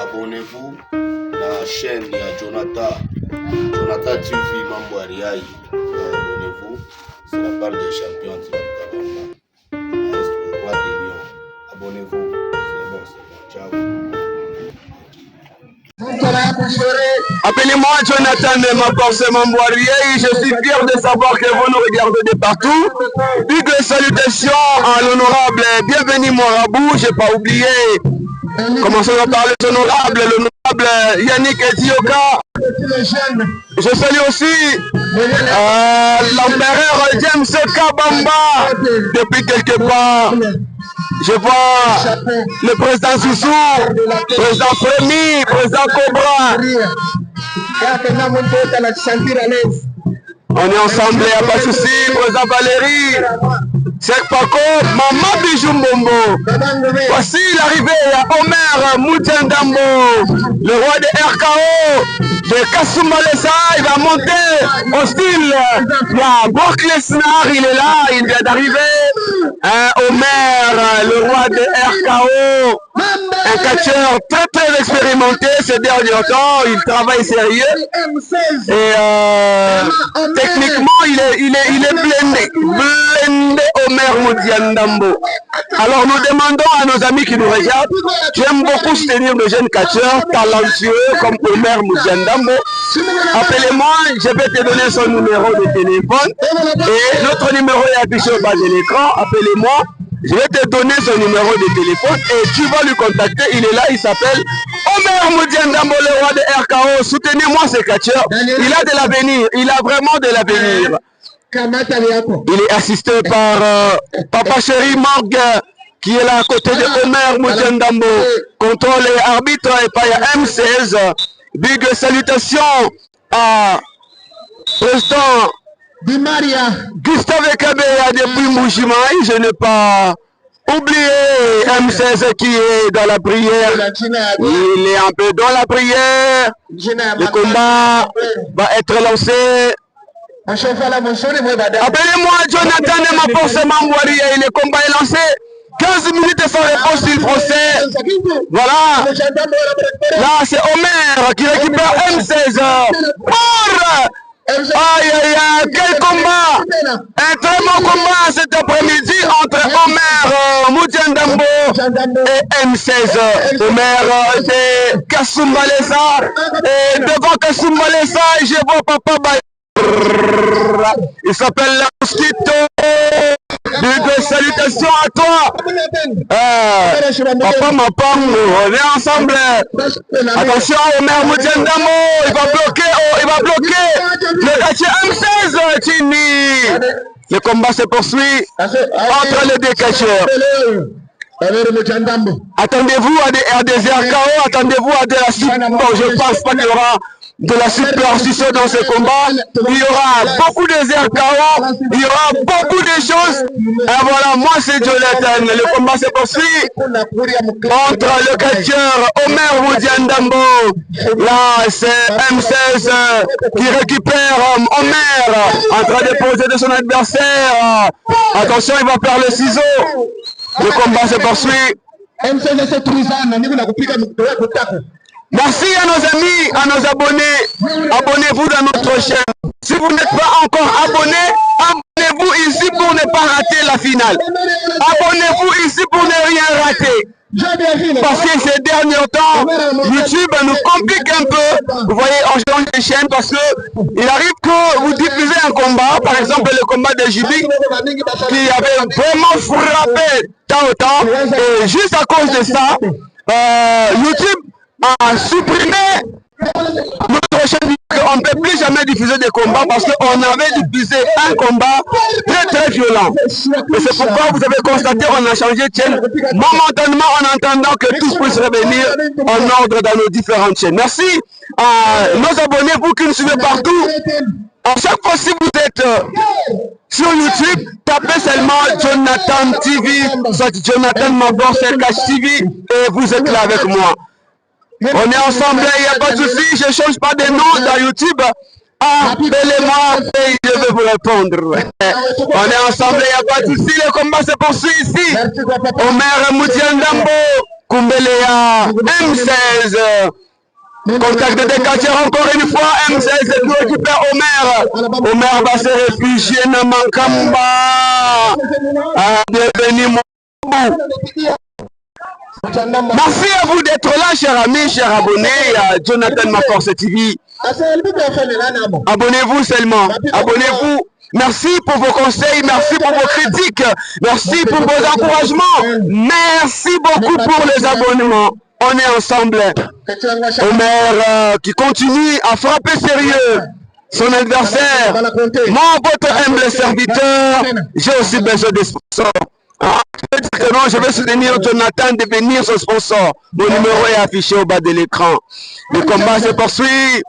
Abonnez-vous à la chaîne de Jonathan TV Mambo Ariaï. Abonnez-vous, c'est la part des champions anti-Kabamba. Roi des Lions. Abonnez-vous, c'est bon, ciao. Appelez-moi Jonathan de ma force Mambo Ariaï. Je suis fier de savoir que vous nous regardez de partout. Big salutations à l'honorable. Bienvenue Marabout, j'ai pas oublié. Commençons par l'honorable Yannick Etioka. Je salue aussi l'empereur James Kabamba. Depuis quelque part, je vois le président Soussou, président Frémy, président Cobra. On est ensemble, il n'y a pas de souci. Président Valérie, Cheikh Paco, Maman Bijou Mbombo. Voici l'arrivée à Omer Moutiandambo, le roi de RKO, de Kasumbalesa. Il va monter au style. Brock Lesnar, il est là, il vient d'arriver. Omer, le roi de RKO, un catcheur très expérimenté ces derniers temps. Il travaille sérieux et techniquement il est blindé Omer Moutiandambo. Alors nous demandons à nos amis qui nous regardent, j'aime beaucoup soutenir de jeunes catcheurs talentueux comme Omer Moutiandambo. Appelez-moi, je vais te donner son numéro de téléphone et notre numéro est affiché au bas de l'écran. Appelez-moi, je vais te donner son numéro de téléphone et tu vas lui contacter. Il est là, il s'appelle Omer Moutiandambo, le roi de RKO. Soutenez-moi ce catcheur, il a de l'avenir, il a vraiment de l'avenir. Il est assisté par Papa Chéri Morgue qui est là à côté de Omer Moutiandambo. Contrôle et arbitre et pas M16. Big salutations à président Gustave Kabea depuis Moujimaï. Je n'ai pas oublié M16 qui est dans la prière. Il est un peu dans la prière. Le combat va être lancé. Appelez-moi Jonathan de ma force Mambo Ariaï. Le combat est lancé. 15 minutes sans réponse du procès. Voilà. Là, c'est Omer qui récupère M16. Aïe, aïe, aïe, quel combat! Un très bon combat cet après-midi entre Omer Moutiandambo et M16. Omer de Kasumbalesa. Et devant Kasumbalesa, je vois Papa Baye. Il s'appelle la Mosquito. Des salutations à toi. Papa Mapango, on est ensemble. Attention, Omer Moutiandambo, il va bloquer le quartier M16, Chini. Le combat se poursuit entre les deux catcheurs. Attendez-vous à des RKO, attendez-vous à de la suite. Bon, je pense pas qu'il y aura de la superstition dans ce combat. Il y aura beaucoup de RKO, il y aura beaucoup de choses. Et voilà, moi c'est Jonathan. Le combat se poursuit entre le catcheur Omer Moutiandambo. Là, c'est M16 qui récupère Omer en train de poser de son adversaire. Attention, il va faire le ciseau. Le combat se poursuit. Merci à nos amis, à nos abonnés. Abonnez-vous dans notre chaîne. Si vous n'êtes pas encore abonné, abonnez-vous ici pour ne pas rater la finale. Abonnez-vous ici pour ne rien rater. Parce que ces derniers temps, YouTube nous complique un peu. Vous voyez, on change de chaîne parce que il arrive que vous diffusez un combat, par exemple le combat de JB, qui avait vraiment frappé tant au temps. Et juste à cause de ça, YouTube a supprimé notre chaîne. On ne peut plus jamais diffuser des combats parce qu'on avait diffusé un combat très violent. Et c'est pourquoi vous avez constaté qu'on a changé de chaîne momentanément en attendant que tout puisse revenir en ordre dans nos différentes chaînes. Merci à nos abonnés, vous qui nous suivez partout. À chaque fois si vous êtes sur YouTube, tapez seulement Jonathan TV, soit Jonathan Mabor, CKH TV et vous êtes là avec moi. On est ensemble, il n'y a pas de souci, je ne change pas de nom dans YouTube. Appelez-moi et je vais vous répondre. On est ensemble, il n'y a pas de souci, le combat se poursuit ici. Omer Moutiandambo Kumbelea M16. Contact de Dekatier encore une fois. M16 qui récupère Omer. Omer va se réfugier dans Mankamba. Bienvenue mon bout. Merci à vous d'être là, chers amis, chers abonnés à Jonathan Maforce TV. Abonnez-vous seulement. Abonnez-vous. Merci pour vos conseils, merci pour vos critiques, merci pour vos encouragements. Merci beaucoup pour les abonnements. On est ensemble. Omer qui continue à frapper sérieux son adversaire. Moi, votre humble serviteur, j'ai aussi besoin de sponsors. Non, je vais soutenir Jonathan, devenir son sponsor. Mon numéro est affiché au bas de l'écran. Le combat se poursuit.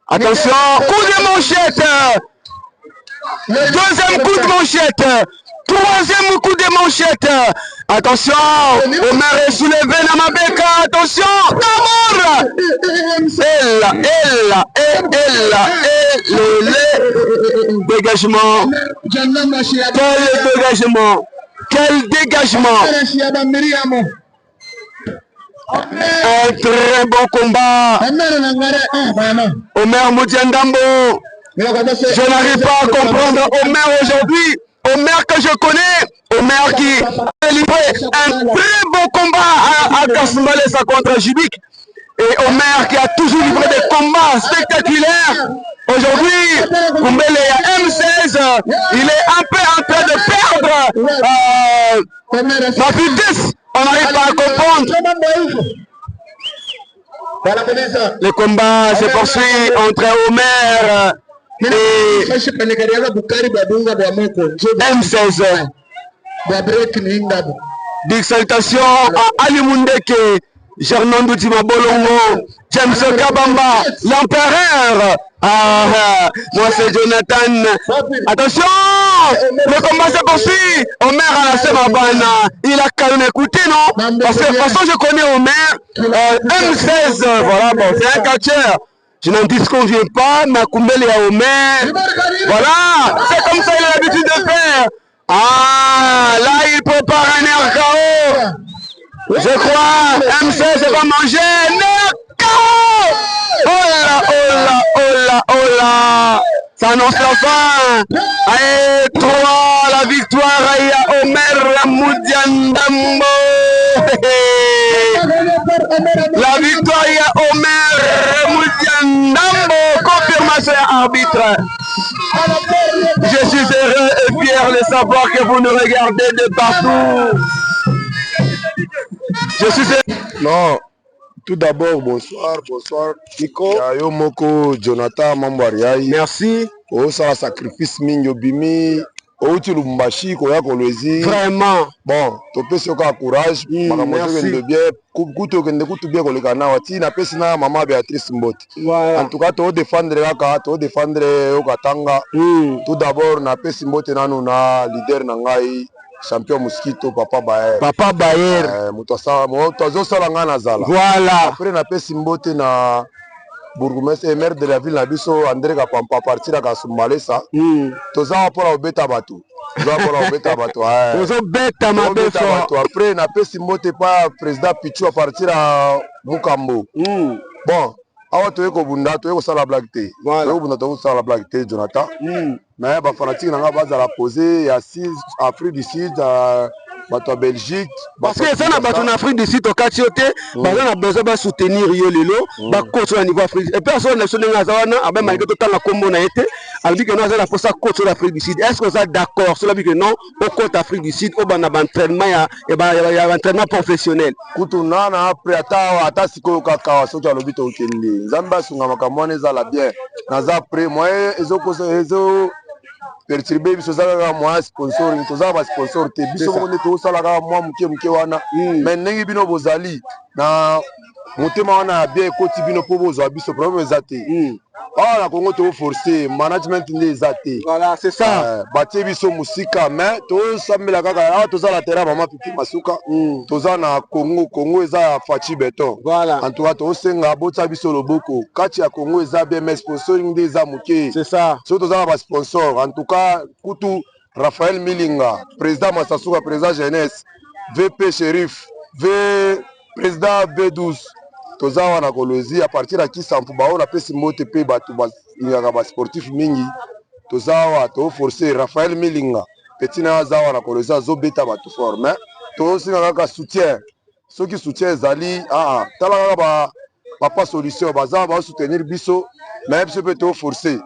Attention, coup de manchette. Deuxième coup de manchette. Troisième coup de manchette. Attention, Omer est soulevé dans ma béca. Attention, Kamor. Le dégagement. Quel dégagement. Quel dégagement. Un très bon combat. Omer Moudiandambo. Je n'arrive pas à comprendre Omer aujourd'hui. Omer que je connais. Omer qui a livré un très bon combat à Kasumbalesa contre Jubik. Et Omer qui a toujours livré des combats spectaculaires. Aujourd'hui, Kumbele M16, il est un peu en train de perdre sa vitesse. On n'arrive pas à comprendre. Le combat se poursuit entre Omer et M16. Big salutations à Ali Mundeke, Gernon Timabolongo, James Kabamba, l'empereur. Moi c'est Jonathan. Attention, le combat se poursuit. Omer a lancé ma banne. Il a qu'à m'écouter, non? Parce que de toute façon je connais Omer. M16, voilà, bon, c'est un catcheur. Je n'en disconviens pas, mais Kumbele à Omer. Voilà, c'est comme ça il a l'habitude de faire. Là il prépare un RKO. Je crois, M16 va manger un RKO. Oh là, ça annonce la fin. Allez, 3, la victoire à Omer Moudiandambo. La victoire à Omer Moudiandambo. Confirmation arbitre. Je suis heureux et fier de savoir que vous nous regardez de partout. Je suis heureux. Non. Tout d'abord, bonsoir Nico. Yo moko Jonathan Mambariai. Merci. Ça sacrifice minyo bimi. Tu Lumbashi koya kolwezi. Vraiment. Bon, to pesi ka courage. Merci. De bien. Kuto kende kutu bien koleka na wati na pesi na maman Béatrice Mbote. Voilà. En tout cas, to défendre kaka, to défendre okatanga. Tout d'abord na pesi Mbote nanu na leader na ngai. Champion Mosquito, Papa Bayer. Papa Bayer. Voilà. Après, on a fait Mbote na bourgmestre et maire de la ville, Nabiso, André Kapampa, partir à Kasumbalesa. Toza pour la bête à bateau. Après, on a fait Mbote par président Pichou à partir à Mukambo. Bon. Awa toye ko bunda toye ko sala blague te. Toye ko bunda toye ko sala blague te Jonathan. Mais ba fanatique nanga baza la poser ya 6 Afrique du Sud bato Belgique. Parce que ça na bato na Afrique du Sud au Katiote, baza na besoin ba soutenir yo lelo, ba coach au niveau Afrique. Et personne ne sonne na zawana, abe malgré tout la combo na été, a dit que nous allons pour ça coach sur l'Afrique du Sud. Est-ce que vous êtes d'accord sur la vie que non au coach Afrique du Sud au ban entraînement ya entraînement professionnel. Kutuna na après ata siko kaka soki alobi to kende. Nzamba sunga makamone za la bien. Naza après moi ezo perturber biso zaka moi sponsoring to za ba sponsor te biso ko ne to sala ka moi muke wana. Mais nengi bino bozali na motema wana bien koti bino po bozo biso problème ezate. La Congo to forcé management ne ezate. Voilà, c'est ça. Batie biso musika mais to sambela kaka to za la terrain mama pipi masuka. To za na Congo eza fachi beton. Voilà. En tout cas to senga bota biso loboko. Kati ya Congo eza bien mais sponsoring des amuke. C'est ça. So to za ba sponsor. En tout cas kutu Raphaël Milinga, président Massasuka, président jeunesse, VP Shérif, président B12 toza wana kolozi à partir ya kisampu bao napesi mbote mpe bato balingaka basportif mingi toza awa toforce Raphaël Milinga petit na aza wana kolozi azobeta bato fort mais tozosinga kaka soutien soki soutien ezali tala kaka bapa solution baza basoutenir biso mais biso mpe toforce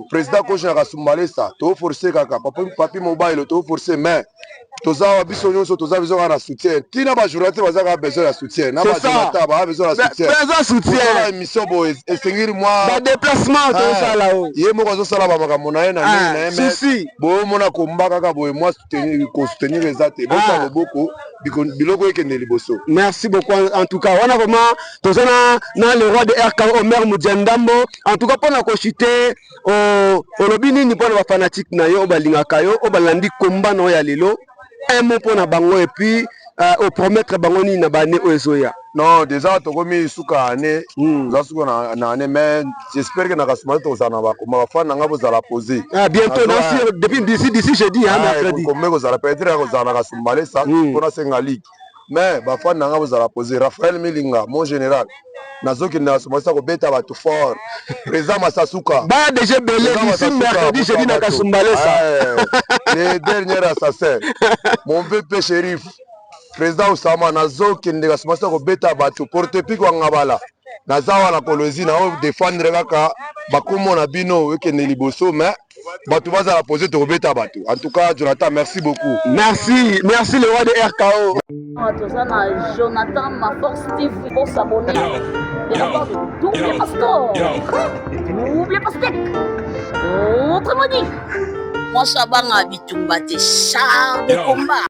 président coach na Kasumbalesa toforce kaka papi mobile toforce mais toza biso nyonso toza besoin na soutien tina bajournaliste baza kaka besoin ya soutien na bajournaliste baa besoin ya soutien émission boye esengiri mwa badéplacement tozosala oyo ye moko azosala bamakambo na ye na ndenge na ye mais boomona komba kaka boye mwa kosoutenir eza te bosala loboko biloko ekende liboso. Merci beaucoup en tout cas wana vraiment toza na le roi de RK Omer Mujandambo en tout cas mpona kochite olobi nini mpona bafanatique na yo balingaka yo oyo balandi komba na oyo ya lelo un mot pour na bango et puis au promettre bango ni na bane ozoya. Non déjà tokomi suka ane za suka na ane mais j'espère que na Kasumbalesa tozana ba koma fa na ngabo za la poser. Bientôt depuis d'ici jeudi mercredi. Comme ko za la peut-être ko za na Kasumbalesa pour na senga ligue. Mais ba fa na ngabo za la poser Raphaël Milinga mon général. Nazoki na Kasumbalesa ko beta ba tout fort. Président Masasuka. Ba déjà belé d'ici mercredi jeudi na Kasumbalesa. Les derniers assassins. Mon pépé shérif. Président Osama nazokende Kasumbalesa ko beta bato porte pique wa ngabala naza wana kolozi na o défendre kaka bakomo na bino ekende liboso mais bato baza la poser to beta bato. En tout cas Jonathan merci beaucoup. Merci le roi de RKO. Toza na Jonathan ma force TV pour s'abonner de la part de Double Pastor. Double Pasteur. Autrement dit moi Sabanga Bitumba te char de combat.